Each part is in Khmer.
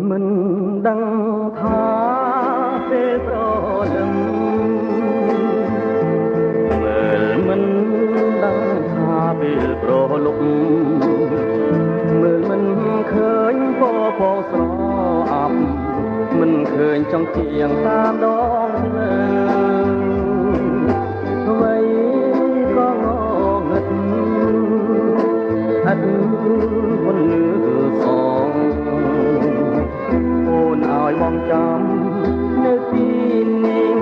មិនដឹងថាពេលប្រលឹមមើលមិនដឹងថាពេលប្រលប់មើលមិនឃើញពពកស្រអាប់មិនឃើញចង់ជាងតាមដងភ្លើងអ្វីក៏ងងឹតអត់មិនលឺសងអូនឲ្យបងចាំនៅទីនេះ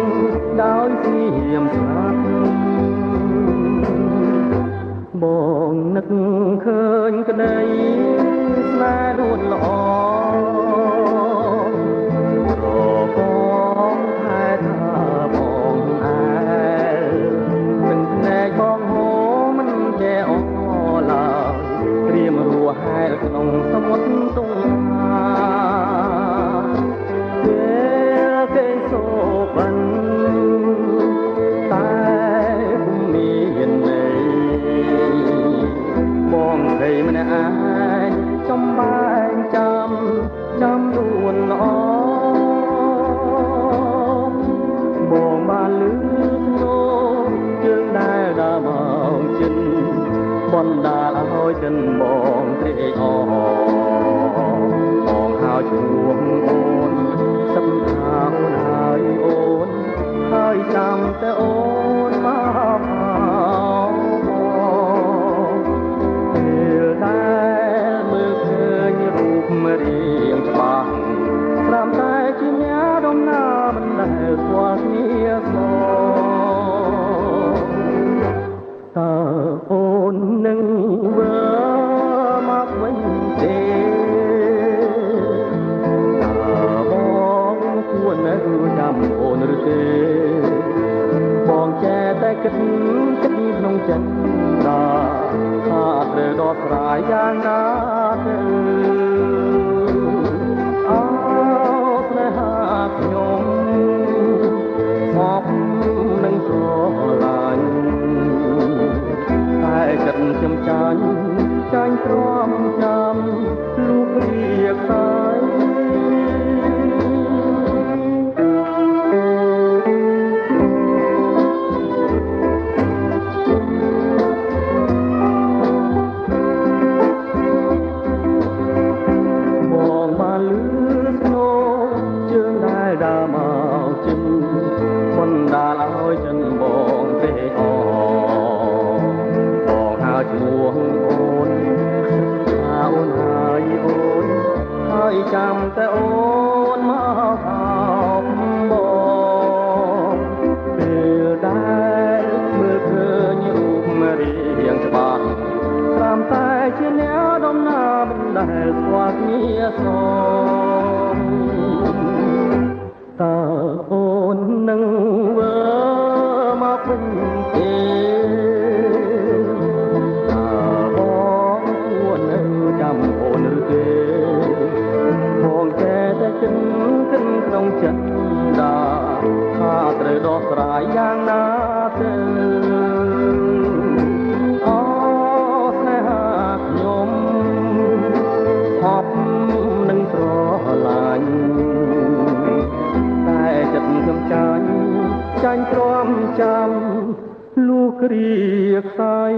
ដោយស្ងៀមស្ងាត់បងនឹកឃើញក្តីស្នេហ៍លួនល្អបងថែថាបងអែមិនភ្នែកបងហូរមិនចេះអឡើយត្រៀមរੂហែលក្នុងសមុទ្រទុំពេលគេសូបិនតែពុំមានន័យបងភ័យម្នាក់ឯងចំបែងចាំដួនល្អបងបានលឺស្នូជើងដែលដើរមកជិនបណ្ដាលឲ្យចិនបងត្រេកអរបងហៅឈ្មោះអូនសឹកថាអូនហើយអូនហើយចាំតែអូនមកពេលដែលមើលឃើញរូបរាងច្បាស់ត្រាំតែជាអ្នកដំណើរមិនដែលស្គាល់គ្នាសោតើអូននឹងវិលមកវិញទេតើបងគួរនៅចាំអូនឬទេបងចេះតែគិតក្នុងចិត្តថាត្រូវដោះស្រាយយ៉ាងណាទៅអោស្នេហាខ្ញុំមកនឹងស្រឡាញ់តែចិត្តខ្ញុំចាញ់ទ្រាំចាំលូករៀកសាយបណ្ដាលឲ្យចិនបងទេអបងហៅឈ្មោះអូនថាអូនហើយអូនហើយចាំតែអូនមកហៅបងពេលដែលមើលឃើញរូបរាងច្បាស់ត្រាំតែជាអ្នកដំណើរមិនដែលស្គាល់គ្នាសងតើអូននឹងវិលមកវិញទេតើបងគួរនៅចាំអូនឬទេបងចេះតែចិនក្នុងចិត្តថាត្រូវដោះស្រាយយ៉ាងណាទៅអូស្នេហាខ្ញុំហប់នឹងស្រឡាញ់ចិត្តខ្ញុំចាញ់ទ្រាំចាំលូករៀកសាយ